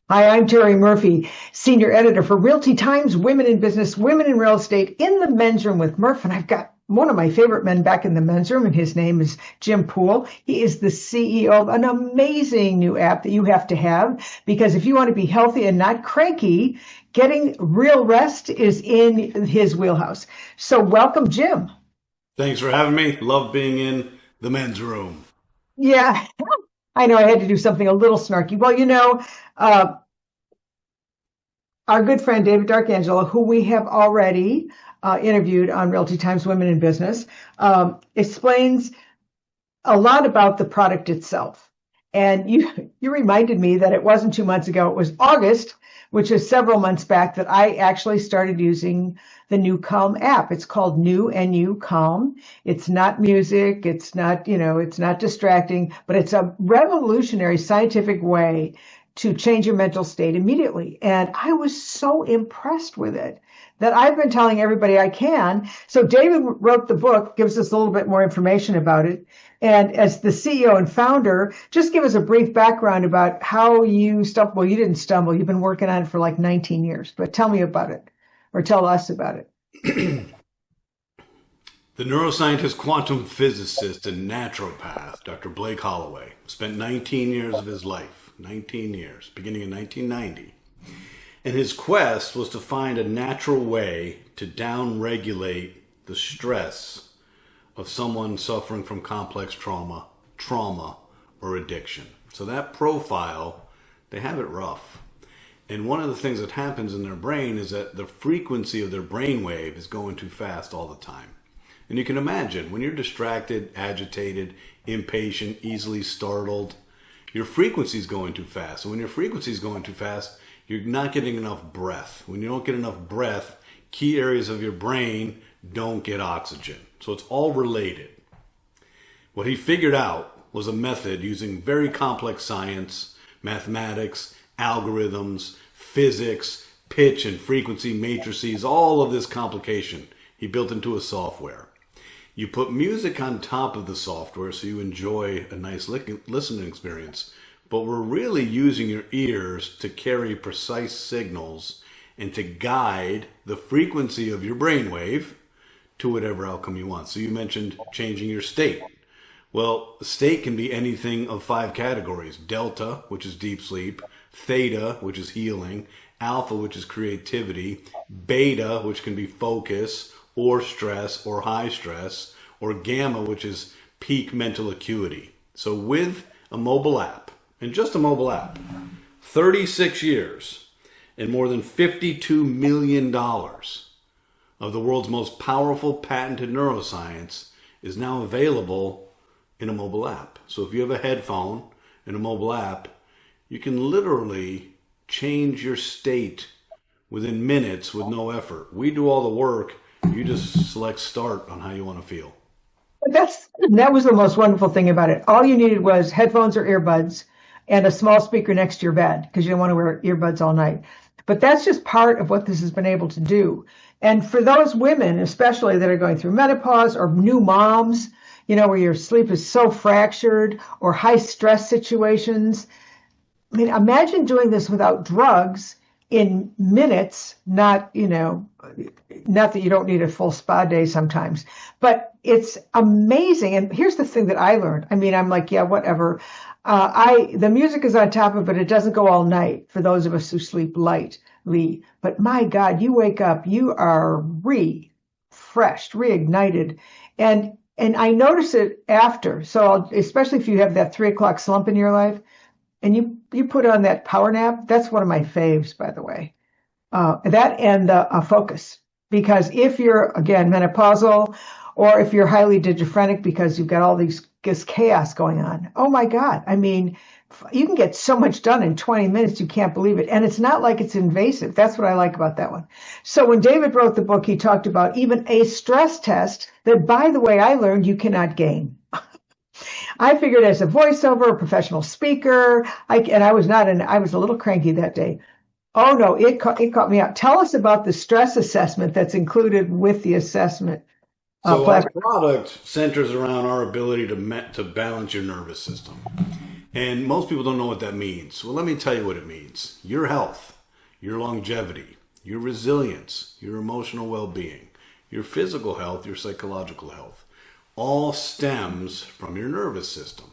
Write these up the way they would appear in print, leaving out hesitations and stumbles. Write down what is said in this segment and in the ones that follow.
Hi, I'm Terri Murphy, senior editor for Realty Times, Women in Business, Women in Real Estate, in the men's room with Murph. And I've got one of my favorite men back in the men's room, and his name is Jim Poole. He is the CEO of an amazing new app that you have to have because if you want to be healthy and not cranky, getting real rest is in his wheelhouse. So welcome, Jim. Thanks for having me. Love being in the men's room. Yeah, I know I had to do something a little snarky. Well, uh, our good friend David Darkangelo, who we have already interviewed on Realty Times Women in Business, explains a lot about the product itself. And you reminded me that it wasn't 2 months ago, it was August, which is several months back, that I actually started using the NuCalm app. It's called NuCalm. It's not music, it's not distracting, but it's a revolutionary scientific way to change your mental state immediately. And I was so impressed with it that I've been telling everybody I can. So David wrote the book, gives us a little bit more information about it. And as the CEO and founder, just give us a brief background about how you stumbled. Well, you didn't stumble. You've been working on it for like 19 years, but tell me about it or tell us about it. The neuroscientist, quantum physicist, and naturopath, Dr. Blake Holloway, spent 19 years of his life, 19 years, beginning in 1990. And his quest was to find a natural way to downregulate the stress of someone suffering from complex trauma, or addiction. So that profile, they have it rough. And one of the things that happens in their brain is that the frequency of their brainwave is going too fast all the time. And you can imagine when you're distracted, agitated, impatient, easily startled, your frequency is going too fast. And when your frequency is going too fast, you're not getting enough breath. When you don't get enough breath, key areas of your brain don't get oxygen. So it's all related. What he figured out was a method using very complex science, mathematics, algorithms, physics, pitch and frequency matrices, all of this complication he built into a software. You put music on top of the software so you enjoy a nice listening experience, but we're really using your ears to carry precise signals and to guide the frequency of your brainwave to whatever outcome you want. So you mentioned changing your state. Well, the state can be anything of 5 categories. Delta, which is deep sleep, theta, which is healing, alpha, which is creativity, beta, which can be focus or stress or high stress, or gamma, which is peak mental acuity. So with a mobile app, and just a mobile app, 36 years and more than $52 million of the world's most powerful patented neuroscience is now available in a mobile app. So if you have a headphone and a mobile app, you can literally change your state within minutes with no effort. We do all the work. You just select start on how you want to feel. That was the most wonderful thing about it. All you needed was headphones or earbuds and a small speaker next to your bed because you don't want to wear earbuds all night. But that's just part of what this has been able to do. And for those women, especially that are going through menopause or new moms, where your sleep is so fractured or high stress situations. I mean, imagine doing this without drugs in minutes, not that you don't need a full spa day sometimes, but it's amazing. And here's the thing that I learned. I mean, I'm like, yeah, whatever. The music is on top of it. It doesn't go all night for those of us who sleep lightly. But my God, you wake up, you are refreshed, reignited. And I notice it after. So especially if you have that 3 o'clock slump in your life and you put on that power nap, that's one of my faves, by the way. That and the focus. Because if you're, again, menopausal, or if you're highly digiphrenic because you've got all this chaos going on, oh my God. I mean, you can get so much done in 20 minutes, you can't believe it. And it's not like it's invasive. That's what I like about that one. So when David wrote the book, he talked about even a stress test that, by the way, I learned you cannot game. I figured as a voiceover, a professional speaker, I was a little cranky that day. Oh no, it caught me out. Tell us about the stress assessment that's included with the assessment So our platform. product centers around our ability to balance your nervous system. And most people don't know what that means. Well, let me tell you what it means. Your health, your longevity, your resilience, your emotional well-being, your physical health, your psychological health, all stems from your nervous system.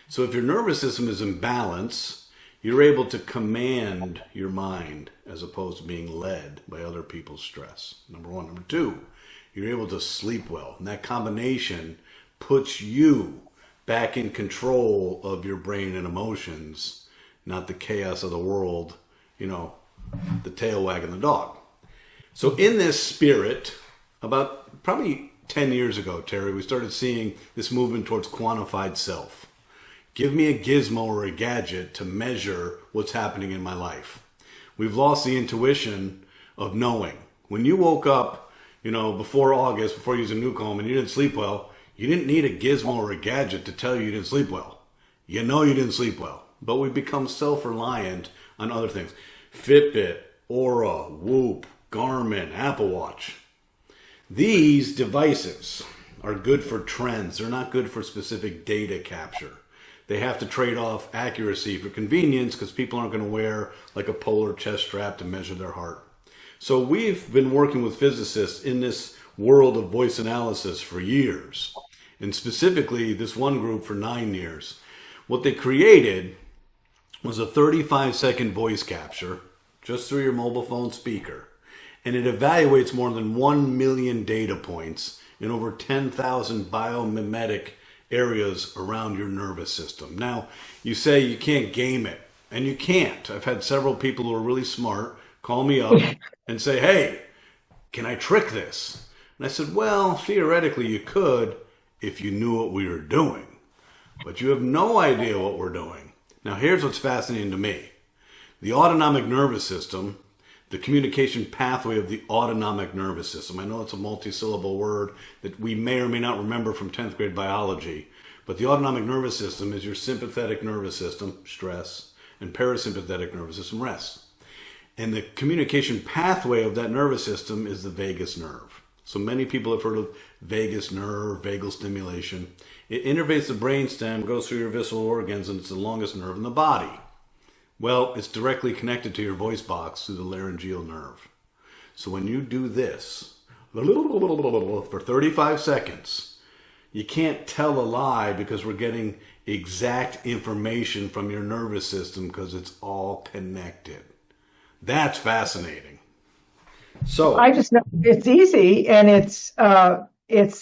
So if your nervous system is in balance, you're able to command your mind as opposed to being led by other people's stress. Number one. Number two, you're able to sleep well. And that combination puts you back in control of your brain and emotions, not the chaos of the world, the tail wagging the dog. So in this spirit, about probably 10 years ago, Terry, we started seeing this movement towards quantified self. Give me a gizmo or a gadget to measure what's happening in my life. We've lost the intuition of knowing. When you woke up, before August, before using NuCalm, and you didn't sleep well, you didn't need a gizmo or a gadget to tell you didn't sleep well. You know you didn't sleep well. But we've become self-reliant on other things. Fitbit, Aura, Whoop, Garmin, Apple Watch. These devices are good for trends. They're not good for specific data capture. They have to trade off accuracy for convenience because people aren't going to wear like a polar chest strap to measure their heart. So we've been working with physicists in this world of voice analysis for years. And specifically, this one group for 9 years. What they created was a 35-second voice capture just through your mobile phone speaker. And it evaluates more than 1 million data points in over 10,000 biomimetic areas around your nervous system. Now, you say you can't game it, and you can't. I've had several people who are really smart call me up and say, hey, can I trick this? And I said, well, theoretically you could if you knew what we were doing. But you have no idea what we're doing. Now, here's what's fascinating to me. The autonomic nervous system, the communication pathway of the autonomic nervous system. I know it's a multi-syllable word that we may or may not remember from 10th grade biology, but the autonomic nervous system is your sympathetic nervous system, stress, and parasympathetic nervous system, rest. And the communication pathway of that nervous system is the vagus nerve. So many people have heard of vagus nerve, vagal stimulation. It innervates the brainstem, goes through your visceral organs, and it's the longest nerve in the body. Well, it's directly connected to your voice box through the laryngeal nerve. So when you do this for 35 seconds, you can't tell a lie because we're getting exact information from your nervous system because it's all connected. That's fascinating. So I just know it's easy, and it's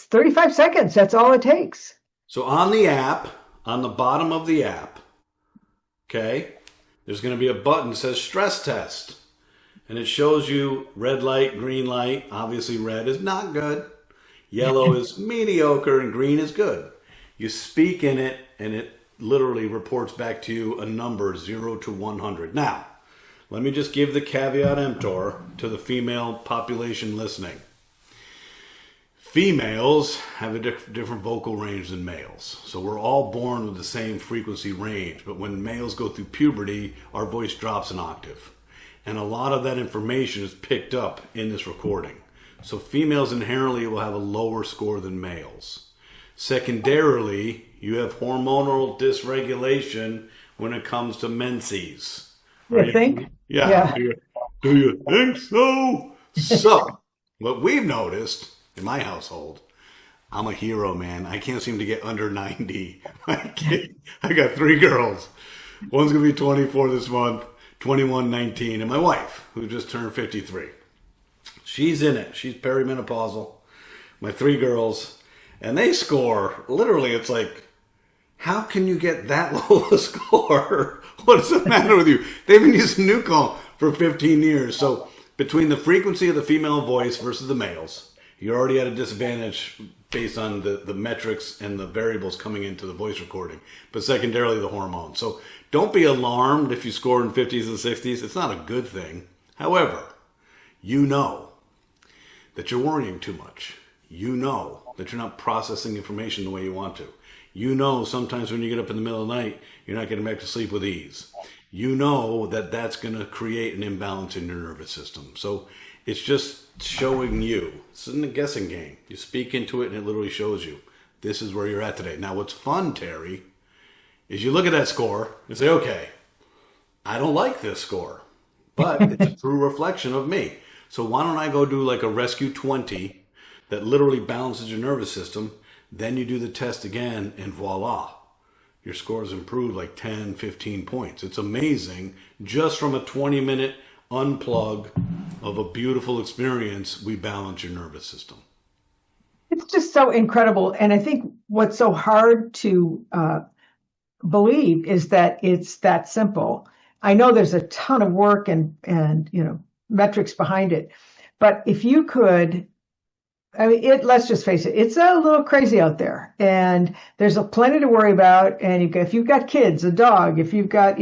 35 seconds. That's all it takes. So on the app, on the bottom of the app, okay, there's going to be a button that says stress test. And it shows you red light, green light. Obviously red is not good. Yellow is mediocre and green is good. You speak in it and it literally reports back to you a number 0 to 100. Now, let me just give the caveat emptor to the female population listening. Females have a different vocal range than males. So we're all born with the same frequency range. But when males go through puberty, our voice drops an octave. And a lot of that information is picked up in this recording. So females inherently will have a lower score than males. Secondarily, you have hormonal dysregulation when it comes to menses. You think? Yeah. Do you think so? So, what we've noticed in my household, I'm a hero, man. I can't seem to get under 90. I got 3 girls. One's going to be 24 this month, 21, 19, and my wife, who just turned 53. She's in it. She's perimenopausal. My 3 girls, and they score. Literally, it's like, how can you get that low a score? What does the matter with you? They've been using NuCalm for 15 years. So between the frequency of the female voice versus the males, you're already at a disadvantage based on the metrics and the variables coming into the voice recording. But secondarily, the hormones. So don't be alarmed if you score in 50s and 60s. It's not a good thing. However, you know that you're worrying too much. You know that you're not processing information the way you want to. You know sometimes when you get up in the middle of the night, you're not getting back to sleep with ease. You know that that's going to create an imbalance in your nervous system. So it's just showing you. This isn't a guessing game. You speak into it and it literally shows you. This is where you're at today. Now what's fun, Terry, is you look at that score and say, okay, I don't like this score, but it's a true reflection of me. So why don't I go do like a rescue 20 that literally balances your nervous system? Then you do the test again and voila, your scores improve like 10, 15 points. It's amazing. Just from a 20-minute unplug of a beautiful experience, we balance your nervous system. It's just so incredible. And I think what's so hard to believe is that it's that simple. I know there's a ton of work and metrics behind it, but if you could, I mean, let's just face it, it's a little crazy out there, and there's plenty to worry about. And if you've got kids, a dog, if you've got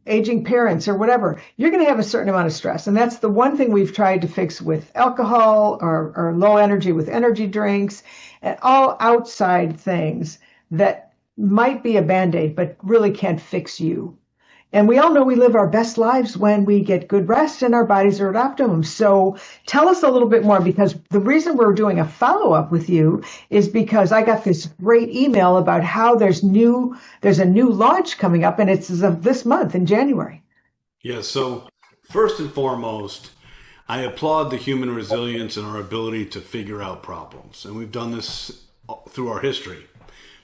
aging parents or whatever, you're going to have a certain amount of stress, and that's the one thing we've tried to fix with alcohol or low energy with energy drinks and all outside things that might be a band-aid, but really can't fix you. And we all know we live our best lives when we get good rest and our bodies are at optimum. So tell us a little bit more, because the reason we're doing a follow-up with you is because I got this great email about how there's a new launch coming up, and it's this month in January. Yeah, so first and foremost, I applaud the human resilience and our ability to figure out problems. And we've done this through our history.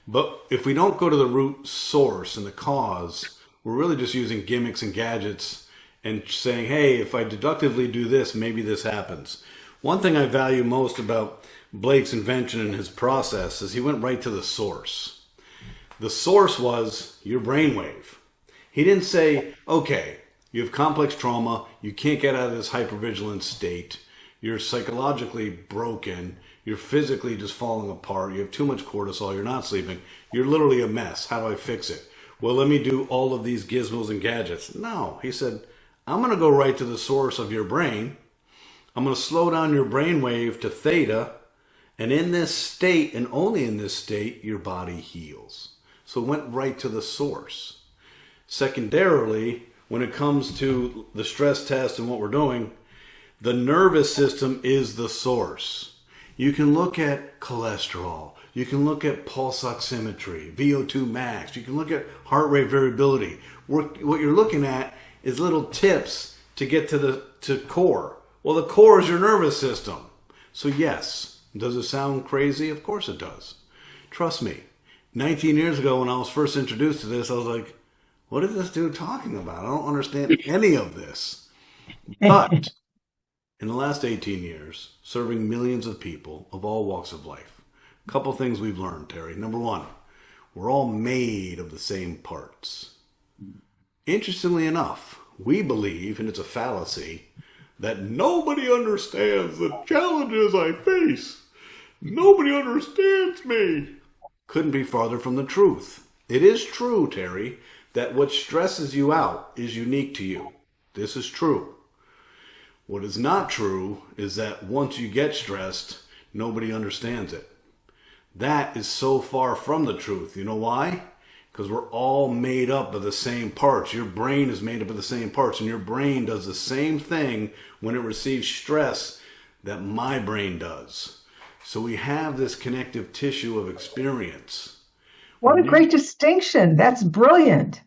But if we don't go to the root source and the cause, we're really just using gimmicks and gadgets and saying, hey, if I deductively do this, maybe this happens. One thing I value most about Blake's invention and his process is he went right to the source. The source was your brainwave. He didn't say, okay, you have complex trauma, you can't get out of this hypervigilant state, you're psychologically broken, you're physically just falling apart, you have too much cortisol, you're not sleeping, you're literally a mess. How do I fix it? Well, let me do all of these gizmos and gadgets. No, he said, I'm going to go right to the source of your brain. I'm going to slow down your brainwave to theta. And in this state, and only in this state, your body heals. So it went right to the source. Secondarily, when it comes to the stress test and what we're doing, the nervous system is the source. You can look at cholesterol. You can look at pulse oximetry, VO2 max. You can look at heart rate variability. What you're looking at is little tips to get to core. Well, the core is your nervous system. So yes, does it sound crazy? Of course it does. Trust me. 19 years ago when I was first introduced to this, I was like, what is this dude talking about? I don't understand any of this. But in the last 18 years, serving millions of people of all walks of life, a couple things we've learned, Terri. Number one, we're all made of the same parts. Interestingly enough, we believe, and it's a fallacy, that nobody understands the challenges I face. Nobody understands me. Couldn't be farther from the truth. It is true, Terri, that what stresses you out is unique to you. This is true. What is not true is that once you get stressed, nobody understands it. That is so far from the truth. You know why? Because we're all made up of the same parts. Your brain is made up of the same parts, and your brain does the same thing when it receives stress that my brain does. So we have this connective tissue of experience. What a great distinction. That's brilliant.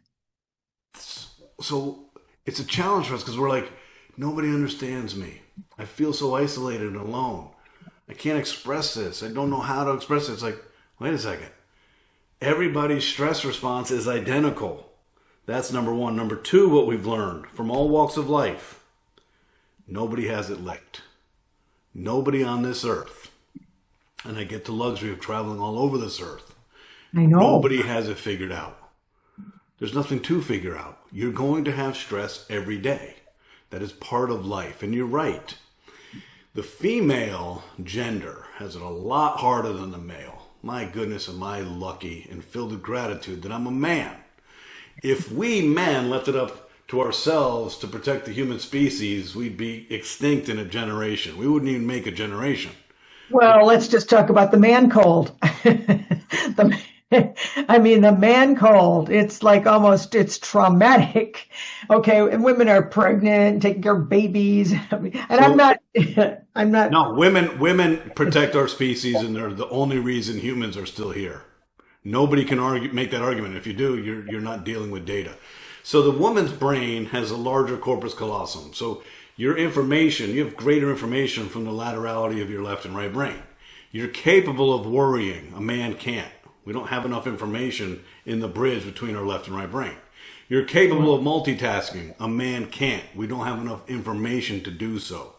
So it's a challenge for us because we're like, nobody understands me. I feel so isolated and alone. I can't express this. I don't know how to express it. It's like, wait a second. Everybody's stress response is identical. That's number one. Number two, what we've learned from all walks of life, nobody has it licked. Nobody on this earth. And I get the luxury of traveling all over this earth. I know. Nobody has it figured out. There's nothing to figure out. You're going to have stress every day. That is part of life. And you're right. The female gender has it a lot harder than the male. My goodness, am I lucky and filled with gratitude that I'm a man. If we men left it up to ourselves to protect the human species, we'd be extinct in a generation. We wouldn't even make a generation. Well, let's just talk about the man cold. The man cold, it's like it's traumatic. Okay, and women are pregnant, taking care of babies. I'm not. No, women protect our species, and they're the only reason humans are still here. Nobody can make that argument. If you do, you're not dealing with data. So the woman's brain has a larger corpus callosum. So your information, you have greater information from the laterality of your left and right brain. You're capable of worrying. A man can't. We don't have enough information in the bridge between our left and right brain. You're capable of multitasking. A man can't. We don't have enough information to do so.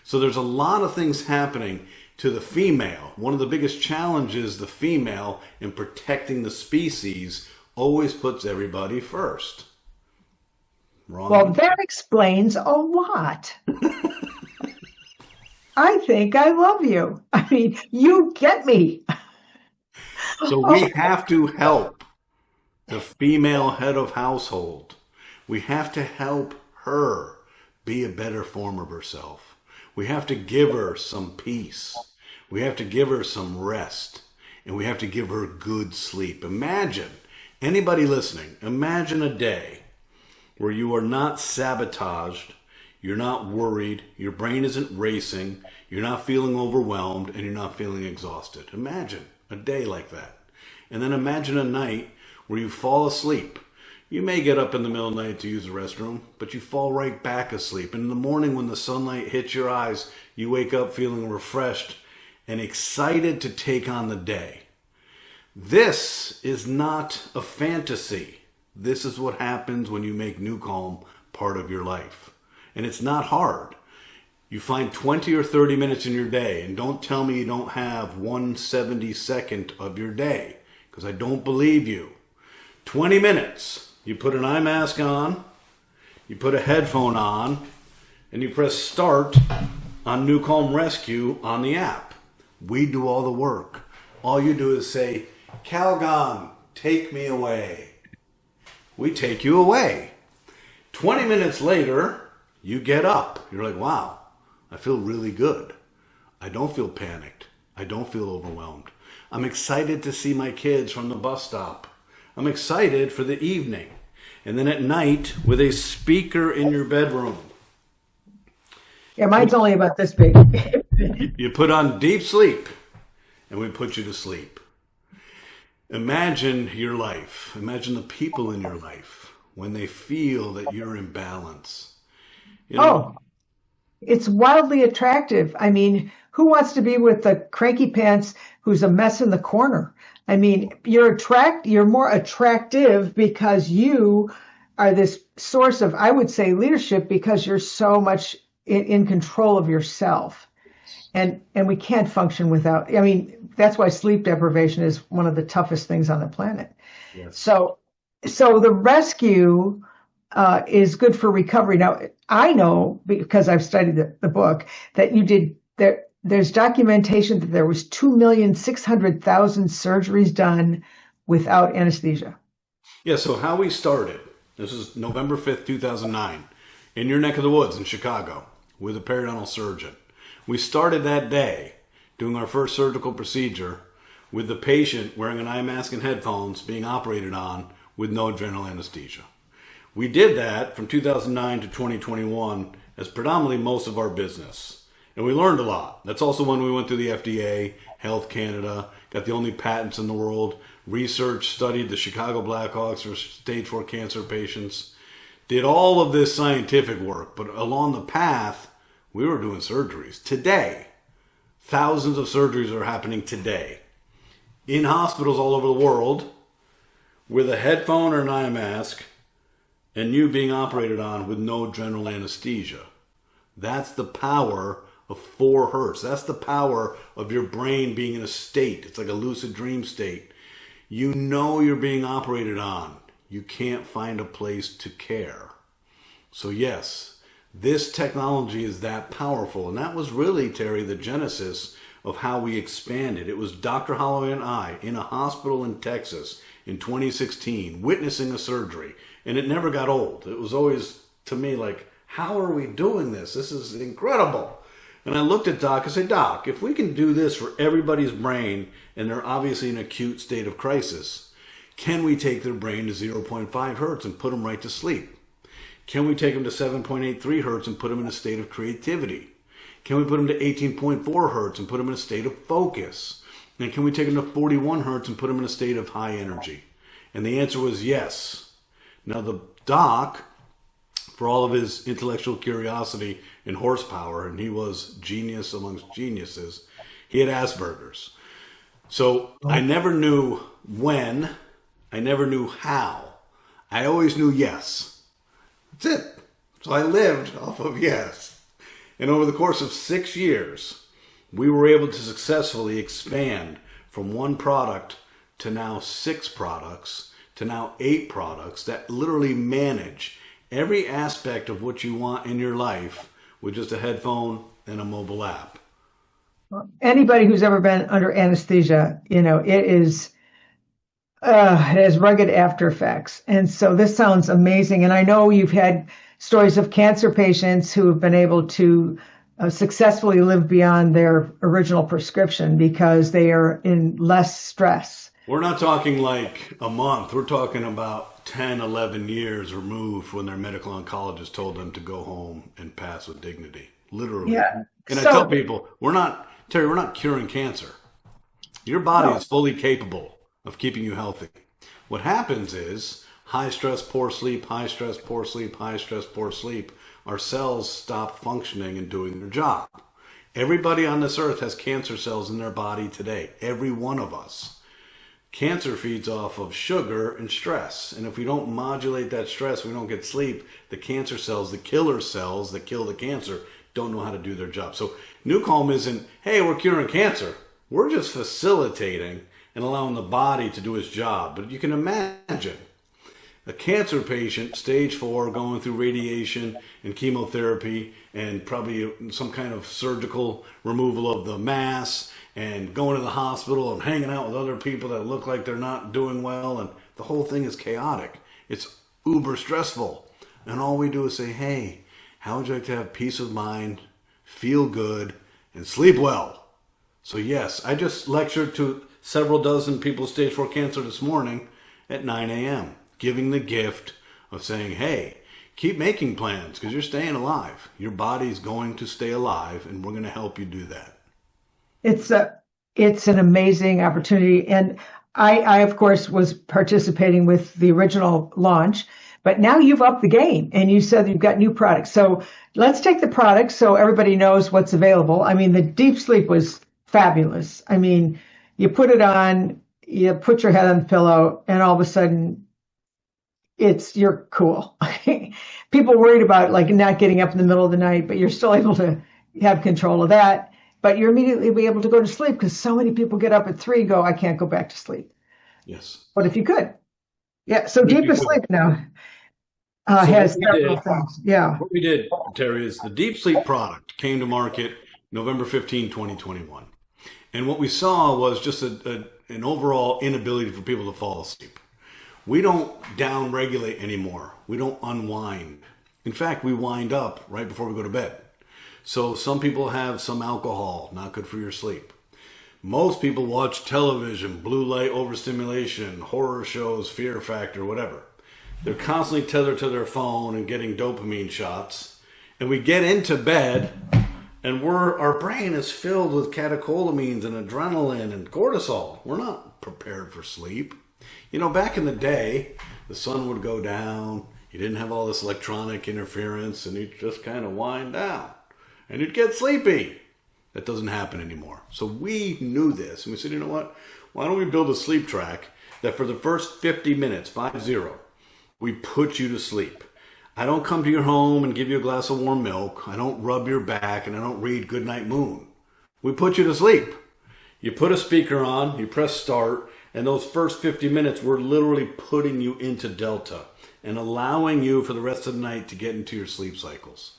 So there's a lot of things happening to the female. One of the biggest challenges the female in protecting the species always puts everybody first. Wrong. Well, that explains a lot. I think I love you. I mean, you get me. So we have to help the female head of household. We have to help her be a better form of herself. We have to give her some peace. We have to give her some rest. And we have to give her good sleep. Imagine, anybody listening, imagine a day where you are not sabotaged, you're not worried, your brain isn't racing, you're not feeling overwhelmed, and you're not feeling exhausted. Imagine a day like that. And then imagine a night where you fall asleep. You may get up in the middle of the night to use the restroom, but you fall right back asleep. And in the morning when the sunlight hits your eyes, you wake up feeling refreshed and excited to take on the day. This is not a fantasy. This is what happens when you make NuCalm part of your life. And it's not hard. You find 20 or 30 minutes in your day, and don't tell me you don't have 1/72nd of your day, because I don't believe you. 20 minutes. You put an eye mask on, you put a headphone on, and you press start on NuCalm Rescue on the app. We do all the work. All you do is say, Calgon, take me away. We take you away. 20 minutes later, you get up. You're like, wow, I feel really good. I don't feel panicked. I don't feel overwhelmed. I'm excited to see my kids from the bus stop. I'm excited for the evening. And then at night, with a speaker in your bedroom. Yeah, mine's only about this big. You put on deep sleep, and we put you to sleep. Imagine your life. Imagine the people in your life when they feel that you're in balance. You know, Oh, it's wildly attractive. I mean, who wants to be with the cranky pants who's a mess in the corner? I mean, you're more attractive because you are this source of, I would say, leadership because you're so much in control of yourself. And we can't function without, I mean, that's why sleep deprivation is one of the toughest things on the planet. yes. So the rescue is good for recovery. Now, I know because I've studied the book that you did there. There's documentation that there was 2,600,000 surgeries done without anesthesia. Yeah, so how we started, this is November 5th, 2009, in your neck of the woods in Chicago with a periodontal surgeon. We started that day doing our first surgical procedure with the patient wearing an eye mask and headphones being operated on with no general anesthesia. We did that from 2009 to 2021 as predominantly most of our business. And we learned a lot. That's also when we went through the FDA, Health Canada, got the only patents in the world, researched, studied the Chicago Blackhawks for stage 4 cancer patients, did all of this scientific work. But along the path, we were doing surgeries. Today, thousands of surgeries are happening today in hospitals all over the world with a headphone or an eye mask and you being operated on with no general anesthesia. That's the power of 4 hertz. That's the power of your brain being in a state. It's like a lucid dream state. You know you're being operated on. You can't find a place to care. So yes, this technology is that powerful. And that was really, Terri, the genesis of how we expanded. It was Dr. Holloway and I in a hospital in Texas in 2016, witnessing a surgery. And it never got old. It was always, to me, like, how are we doing this? This is incredible. And I looked at Doc and said, Doc, if we can do this for everybody's brain, and they're obviously in an acute state of crisis, can we take their brain to 0.5 hertz and put them right to sleep? Can we take them to 7.83 hertz and put them in a state of creativity? Can we put them to 18.4 hertz and put them in a state of focus? And can we take them to 41 hertz and put them in a state of high energy? And the answer was yes. Now the doc, for all of his intellectual curiosity and horsepower, and he was genius amongst geniuses, he had Asperger's. So I never knew when, I never knew how. I always knew yes. That's it. So I lived off of yes. And over the course of 6 years, we were able to successfully expand from one product to now 6 products, to now 8 products that literally manage every aspect of what you want in your life with just a headphone and a mobile app. Anybody who's ever been under anesthesia, it has rugged after effects. And so this sounds amazing. And I know you've had stories of cancer patients who have been able to successfully live beyond their original prescription because they are in less stress. We're not talking like a month. We're talking about 10, 11 years removed when their medical oncologist told them to go home and pass with dignity. Literally. Yeah. And I tell people, Terri, we're not curing cancer. Your body is fully capable of keeping you healthy. What happens is high stress, poor sleep, high stress, poor sleep, high stress, poor sleep. Our cells stop functioning and doing their job. Everybody on this earth has cancer cells in their body today. Every one of us. Cancer feeds off of sugar and stress. And if we don't modulate that stress, we don't get sleep, the cancer cells, the killer cells that kill the cancer, don't know how to do their job. So NuCalm isn't, hey, we're curing cancer. We're just facilitating and allowing the body to do its job. But you can imagine a cancer patient, stage 4, going through radiation and chemotherapy and probably some kind of surgical removal of the mass and going to the hospital and hanging out with other people that look like they're not doing well. And the whole thing is chaotic. It's uber stressful. And all we do is say, hey, how would you like to have peace of mind, feel good, and sleep well? So yes, I just lectured to several dozen people with stage 4 cancer this morning at 9 a.m., giving the gift of saying, hey, keep making plans because you're staying alive. Your body's going to stay alive, and we're going to help you do that. It's an amazing opportunity. And I, of course, was participating with the original launch, but now you've upped the game and you said you've got new products. So let's take the products so everybody knows what's available. I mean, the deep sleep was fabulous. I mean, you put it on, you put your head on the pillow, and all of a sudden you're cool. People worried about like not getting up in the middle of the night, but you're still able to have control of that. But you're immediately be able to go to sleep because so many people get up at 3, go, I can't go back to sleep. Yes. But if you could. Yeah. So Deep Sleep now has several things. Yeah. What we did, Terri, is the Deep Sleep product came to market November 15, 2021. And what we saw was just an overall inability for people to fall asleep. We don't down-regulate anymore. We don't unwind. In fact, we wind up right before we go to bed. So some people have some alcohol, not good for your sleep. Most people watch television, blue light overstimulation, horror shows, Fear Factor, whatever. They're constantly tethered to their phone and getting dopamine shots. And we get into bed and our brain is filled with catecholamines and adrenaline and cortisol. We're not prepared for sleep. You know, back in the day, the sun would go down. You didn't have all this electronic interference and you'd just kind of wind down. And you'd get sleepy. That doesn't happen anymore. So we knew this. And we said, you know what? Why don't we build a sleep track that for the first 50 minutes, 50, we put you to sleep. I don't come to your home and give you a glass of warm milk. I don't rub your back and I don't read Goodnight Moon. We put you to sleep. You put a speaker on, you press start, and those first 50 minutes, we're literally putting you into Delta and allowing you for the rest of the night to get into your sleep cycles.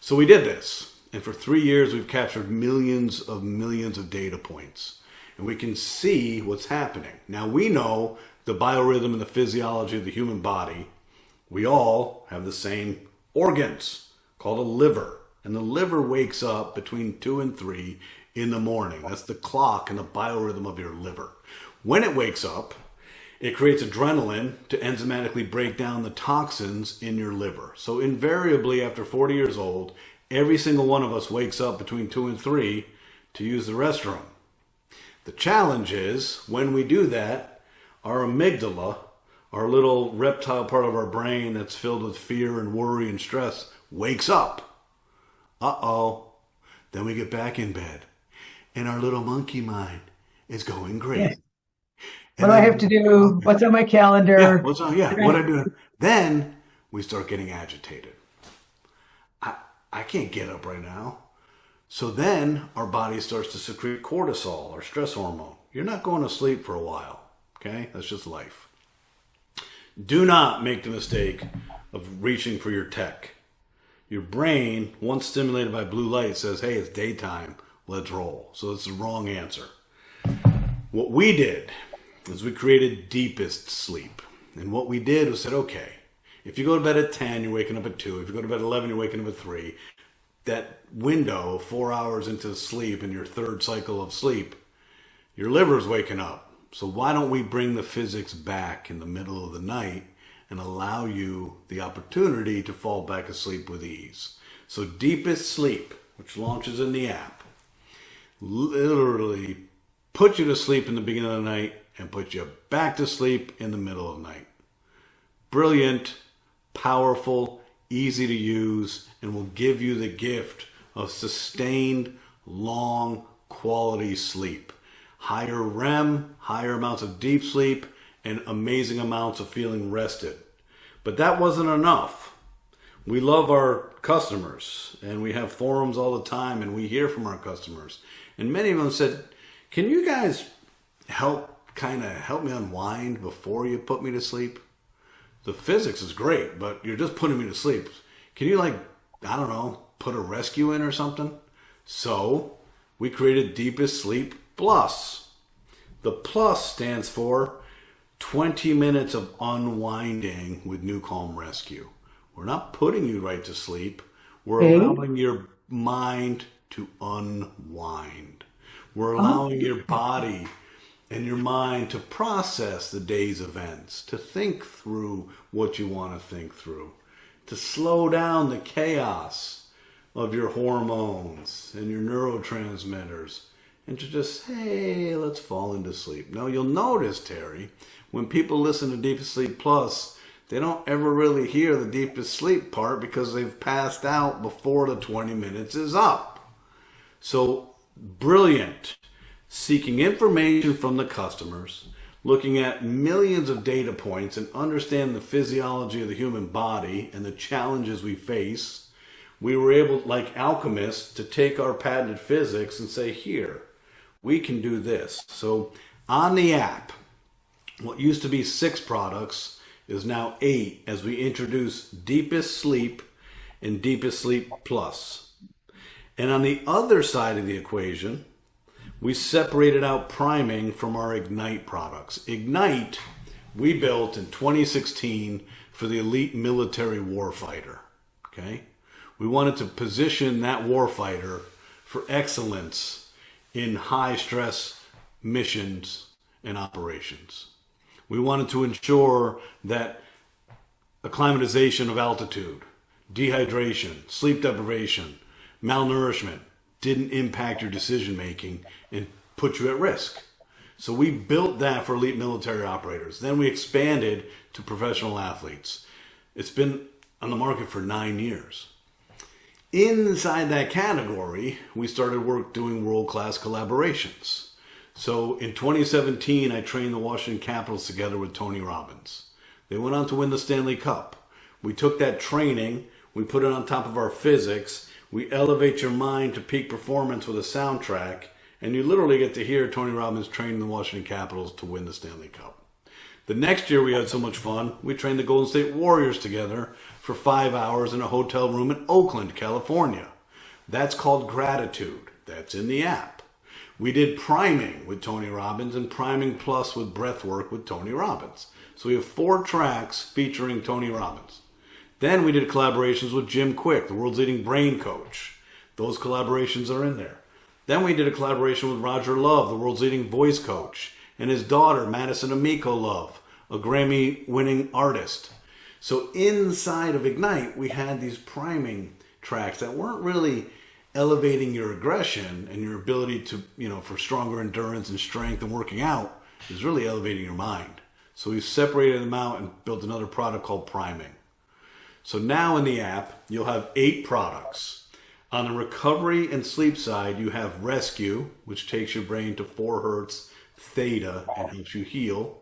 So we did this. And for 3 years, we've captured millions of data points. And we can see what's happening. Now, we know the biorhythm and the physiology of the human body. We all have the same organs called a liver. And the liver wakes up between 2 and 3 in the morning. That's the clock and the biorhythm of your liver. When it wakes up, it creates adrenaline to enzymatically break down the toxins in your liver. So invariably, after 40 years old, every single one of us wakes up between 2 and 3 to use the restroom. The challenge is when we do that, our amygdala, our little reptile part of our brain that's filled with fear and worry and stress, wakes up. Uh-oh. Then we get back in bed. And our little monkey mind is going Yes. great. What And do I have to then, do? okay. What's on my Yeah, calendar? what's on? Yeah, what I do. Then we start getting agitated. I can't get up right now. So then our body starts to secrete cortisol, our stress hormone. You're not going to sleep for a while. Okay? That's just life. Do not make the mistake of reaching for your tech. Your brain, once stimulated by blue light, says, hey, it's daytime. Let's roll. So it's the wrong answer. What we did is we created deepest sleep. And what we did was said, okay, if you go to bed at 10, you're waking up at 2. If you go to bed at 11, you're waking up at 3. That window, 4 hours into sleep in your third cycle of sleep, your liver's waking up. So why don't we bring the physics back in the middle of the night and allow you the opportunity to fall back asleep with ease? So deepest sleep, which launches in the app, literally put you to sleep in the beginning of the night and put you back to sleep in the middle of the night. Brilliant, powerful, easy to use, and will give you the gift of sustained, long, quality sleep. Higher REM, higher amounts of deep sleep, and amazing amounts of feeling rested. But that wasn't enough. We love our customers, and we have forums all the time, and we hear from our customers. And many of them said, can you guys help me unwind before you put me to sleep? The physics is great, but you're just putting me to sleep. Can you put a rescue in or something? So we created Deepest Sleep Plus. The plus stands for 20 minutes of unwinding with NuCalm Rescue. We're not putting you right to sleep. We're allowing your mind to unwind. We're allowing your body and your mind to process the day's events, to think through what you want to think through, to slow down the chaos of your hormones and your neurotransmitters, and to just, hey, let's fall into sleep. Now, you'll notice, Terri, when people listen to Deepest Sleep Plus, they don't ever really hear the deepest sleep part because they've passed out before the 20 minutes is up. So, brilliant. Seeking information from the customers, looking at millions of data points and understanding the physiology of the human body and the challenges we face, we were able, like alchemists, to take our patented physics and say, here, we can do this. So on the app, what used to be 6 products is now 8 as we introduce Deepest Sleep and Deepest Sleep Plus. And on the other side of the equation, we separated out priming from our Ignite products. Ignite, we built in 2016 for the elite military warfighter. Okay? We wanted to position that warfighter for excellence in high stress missions and operations. We wanted to ensure that acclimatization of altitude, dehydration, sleep deprivation, malnourishment didn't impact your decision making and put you at risk. So we built that for elite military operators. Then we expanded to professional athletes. It's been on the market for 9 years. Inside that category, we started doing world-class collaborations. So in 2017, I trained the Washington Capitals together with Tony Robbins. They went on to win the Stanley Cup. We took that training, we put it on top of our physics, we elevate your mind to peak performance with a soundtrack, and you literally get to hear Tony Robbins train the Washington Capitals to win the Stanley Cup. The next year we had so much fun, we trained the Golden State Warriors together for 5 hours in a hotel room in Oakland, California. That's called Gratitude. That's in the app. We did priming with Tony Robbins and priming plus with breathwork with Tony Robbins. So we have 4 tracks featuring Tony Robbins. Then we did collaborations with Jim Quick, the world's leading brain coach. Those collaborations are in there. Then we did a collaboration with Roger Love, the world's leading voice coach, and his daughter, Madison Amico Love, a Grammy-winning artist. So inside of Ignite, we had these priming tracks that weren't really elevating your aggression and your ability to, for stronger endurance and strength and working out is really elevating your mind. So we've separated them out and built another product called priming. So now in the app, you'll have 8 products. On the recovery and sleep side, you have Rescue, which takes your brain to 4 hertz theta and helps you heal.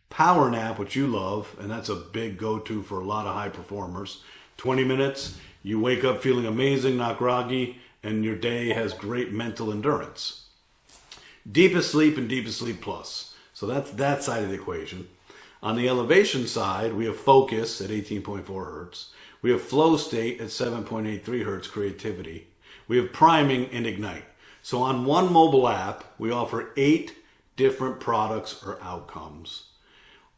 Power Nap, which you love, and that's a big go-to for a lot of high performers. 20 minutes, you wake up feeling amazing, not groggy, and your day has great mental endurance. Deepest Sleep and Deepest Sleep Plus. So that's that side of the equation. On the elevation side, we have Focus at 18.4 hertz. We have Flow State at 7.83 hertz, creativity. We have Priming and Ignite. So on one mobile app, we offer 8 different products or outcomes.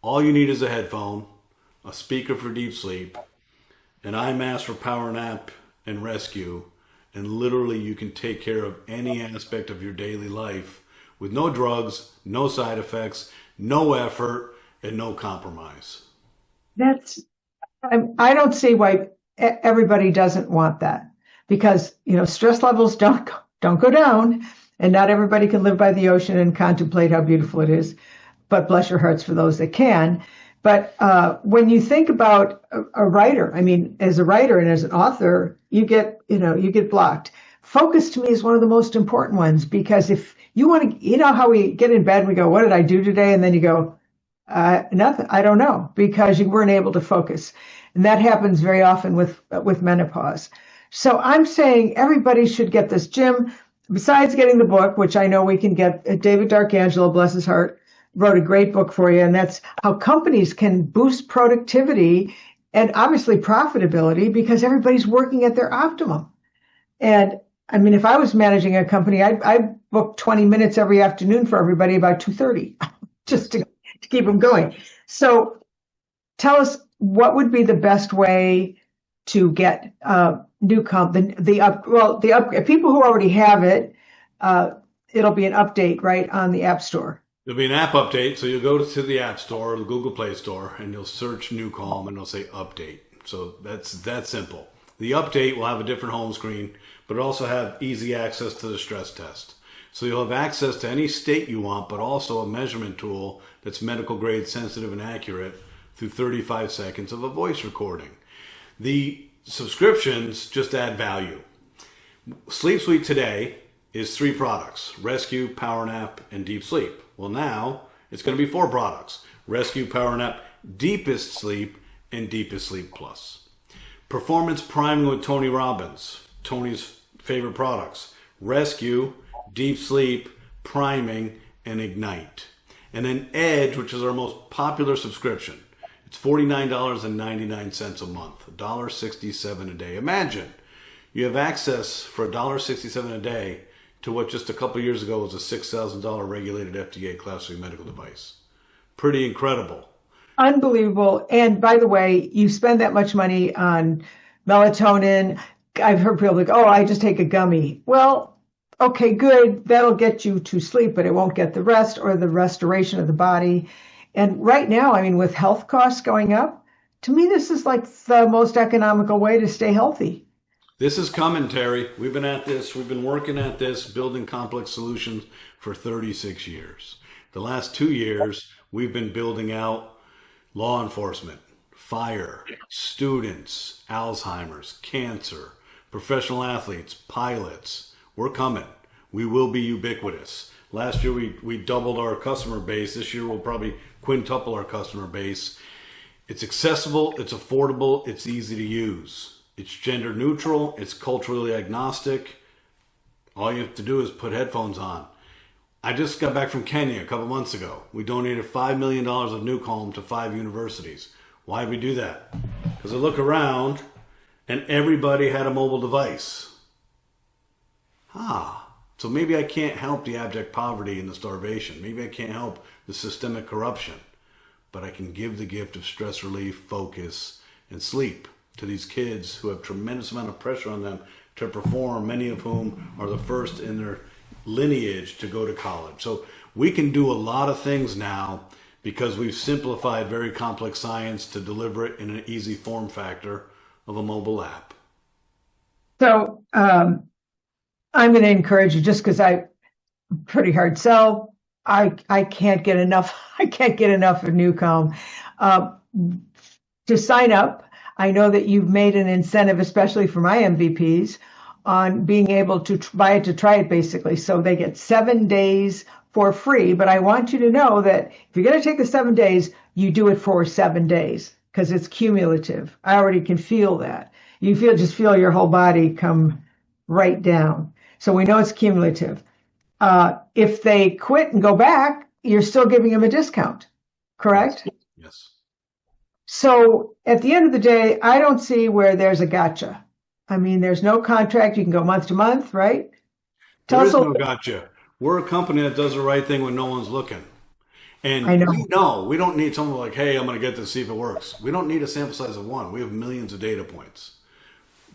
All you need is a headphone, a speaker for deep sleep, an eye mask for power nap and rescue, and literally you can take care of any aspect of your daily life with no drugs, no side effects, no effort, and no compromise. I don't see why everybody doesn't want that, because stress levels don't go down, and not everybody can live by the ocean and contemplate how beautiful it is. But bless your hearts for those that can. But when you think about a writer, I mean, as a writer and as an author, you get blocked. Focus to me is one of the most important ones, because if you want to, how we get in bed and we go, what did I do today? And then you go, nothing, I don't know, because you weren't able to focus. And that happens very often with menopause. So I'm saying everybody should get this. Jim, besides getting the book, which I know we can get, David D'Arcangelo, bless his heart, wrote a great book for you, and that's how companies can boost productivity and obviously profitability because everybody's working at their optimum. And I mean, if I was managing a company, I'd book 20 minutes every afternoon for everybody about 2:30 just to keep them going. So tell us, what would be the best way to get NuCalm, if people who already have it, it'll be an update, right, on the App Store. There'll be an app update, so you'll go to the App Store or the Google Play Store, and you'll search NuCalm, and it'll say update. So that's that simple. The update will have a different home screen, but it'll also have easy access to the stress test. So you'll have access to any state you want, but also a measurement tool that's medical grade, sensitive, and accurate through 35 seconds of a voice recording. The subscriptions just add value. Sleep Suite today is 3 products: Rescue, Power Nap, and Deep Sleep. Well, now it's going to be 4 products: Rescue, Power Nap, Deepest Sleep, and Deepest Sleep Plus. Performance Priming with Tony Robbins, Tony's favorite products: Rescue, Deep Sleep, Priming, and Ignite. And then Edge, which is our most popular subscription. It's $49.99 a month, $1.67 a day. Imagine you have access for $1.67 a day to what just a couple of years ago was a $6,000 regulated FDA Class 3 medical device. Pretty incredible. Unbelievable. And by the way, you spend that much money on melatonin. I've heard people like, oh, I just take a gummy. Well, okay, good. That'll get you to sleep, but it won't get the rest or the restoration of the body. And right now, I mean, with health costs going up, to me, this is like the most economical way to stay healthy. This is coming, Terri. We've been at this. We've been working at this, building complex solutions for 36 years. The last 2 years, we've been building out law enforcement, fire, students, Alzheimer's, cancer, professional athletes, pilots. We're coming. We will be ubiquitous. Last year, we doubled our customer base. This year, we'll probably quintuple our customer base. It's accessible, it's affordable, it's easy to use. It's gender neutral, it's culturally agnostic. All you have to do is put headphones on. I just got back from Kenya a couple months ago. We donated $5 million of NuCalm to 5 universities. Why did we do that? Because I look around and everybody had a mobile device. So maybe I can't help the abject poverty and the starvation. Maybe I can't help the systemic corruption. But I can give the gift of stress relief, focus, and sleep to these kids who have tremendous amount of pressure on them to perform, many of whom are the first in their lineage to go to college. So we can do a lot of things now because we've simplified very complex science to deliver it in an easy form factor of a mobile app. So I'm going to encourage you just because I pretty hard sell. I can't get enough. I can't get enough of NuCalm. Uh, to sign up, I know that you've made an incentive, especially for my MVPs, on being able to buy it to try it basically. So they get 7 days for free. But I want you to know that if you're going to take the 7 days, you do it for 7 days because it's cumulative. I already can feel that. You just feel your whole body come right down. So we know it's cumulative. If they quit and go back, you're still giving them a discount, Yes. correct? Yes. So at the end of the day, I don't see where there's a gotcha. I mean, there's no contract. You can go month to month, right? Tell There us is a no little. gotcha. We're a company that does the right thing when no one's looking. I And know. we know we don't need someone like, hey, I'm going to get this, see if it works. We don't need a sample size of one. We have millions of data points.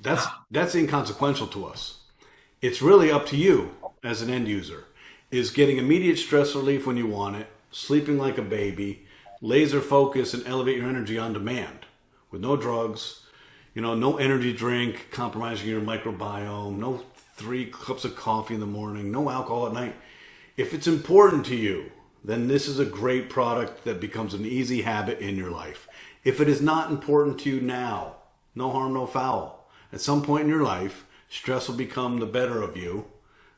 That's inconsequential to us. It's really up to you as an end user. Is getting immediate stress relief when you want it, sleeping like a baby, laser focus and elevate your energy on demand with no drugs, no energy drink compromising your microbiome, no 3 cups of coffee in the morning, no alcohol at night. If it's important to you, then this is a great product that becomes an easy habit in your life. If it is not important to you now, no harm, no foul. At some point in your life, stress will become the better of you.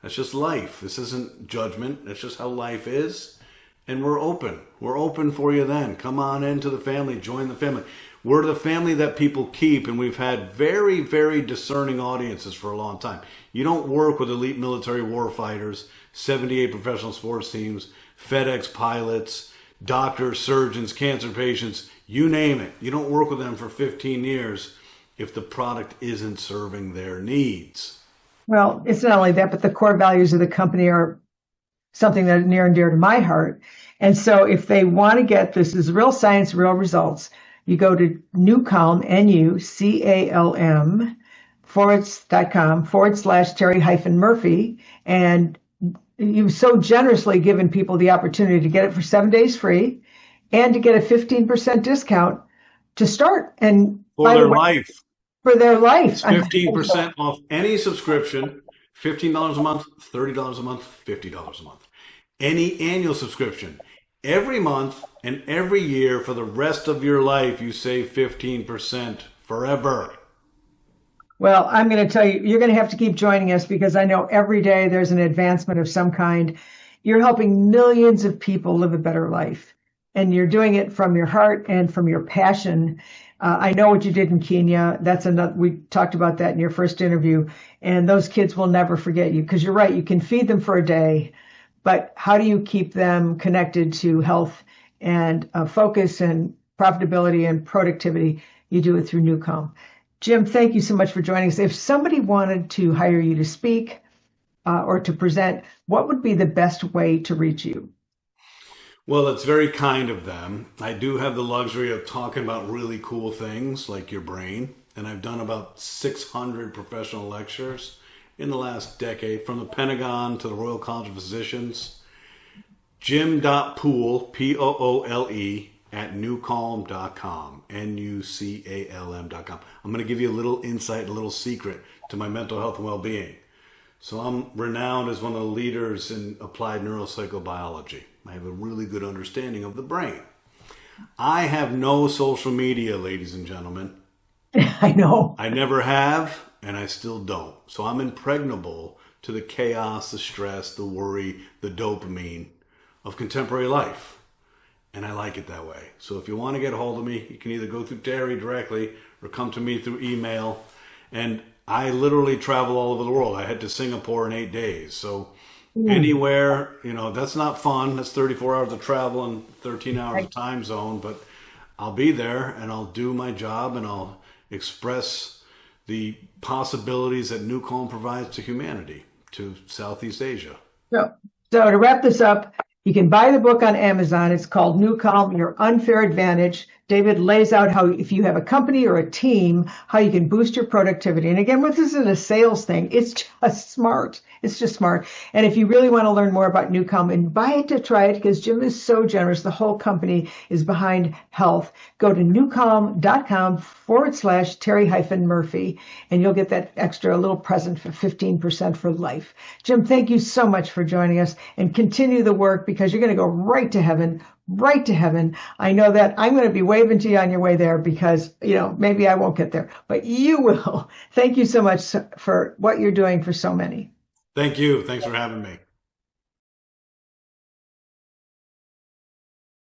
That's just life. This isn't judgment. That's just how life is. And we're open. We're open for you then. Come on into the family. Join the family. We're the family that people keep, and we've had very, very discerning audiences for a long time. You don't work with elite military warfighters, 78 professional sports teams, FedEx pilots, doctors, surgeons, cancer patients, you name it. You don't work with them for 15 years if the product isn't serving their needs. Well, it's not only that, but the core values of the company are something that are near and dear to my heart. And so if they want to get this is real science, real results, you go to NuCalm, NuCalm .com /Terri-Murphy. And you've so generously given people the opportunity to get it for 7 days free and to get a 15% discount to start. And For by the their way, life. for their It's life. 15% off any subscription, $15 a month, $30 a month, $50 a month. Any annual subscription. Every month and every year for the rest of your life, you save 15% forever. Well, I'm going to tell you, you're going to have to keep joining us because I know every day there's an advancement of some kind. You're helping millions of people live a better life, and you're doing it from your heart and from your passion. I know what you did in Kenya. That's another, we talked about that in your first interview, and those kids will never forget you because you're right. You can feed them for a day, but how do you keep them connected to health and focus and profitability and productivity? You do it through NuCalm. Jim, thank you so much for joining us. If somebody wanted to hire you to speak or to present, what would be the best way to reach you? Well, it's very kind of them. I do have the luxury of talking about really cool things like your brain, and I've done about 600 professional lectures in the last decade, from the Pentagon to the Royal College of Physicians. Jim.Poole, Poole, at NuCalm.com, NuCalm.com. I'm going to give you a little insight, a little secret to my mental health and well-being. So I'm renowned as one of the leaders in applied neuropsychobiology. I have a really good understanding of the brain. I have no social media, ladies and gentlemen. I know. I never have, and I still don't. So I'm impregnable to the chaos, the stress, the worry, the dopamine of contemporary life. And I like it that way. So if you want to get a hold of me, you can either go through Terri directly or come to me through email. And I literally travel all over the world. I head to Singapore in 8 days. So anywhere, that's not fun. That's 34 hours of travel and 13 hours of time zone. But I'll be there and I'll do my job and I'll express the possibilities that NuCalm provides to humanity, to Southeast Asia. So, to wrap this up, you can buy the book on Amazon. It's called NuCalm, Your Unfair Advantage. David lays out how, if you have a company or a team, how you can boost your productivity. And again, this isn't a sales thing. It's just smart. It's just smart. And if you really want to learn more about NuCalm, invite to try it because Jim is so generous. The whole company is behind health. Go to NuCalm.com/Terri-Murphy, and you'll get that extra little present for 15% for life. Jim, thank you so much for joining us, and continue the work because you're going to go right to heaven. Right to heaven. I know that I'm going to be waving to you on your way there because, maybe I won't get there, but you will. Thank you so much for what you're doing for so many. Thank you. Thanks for having me.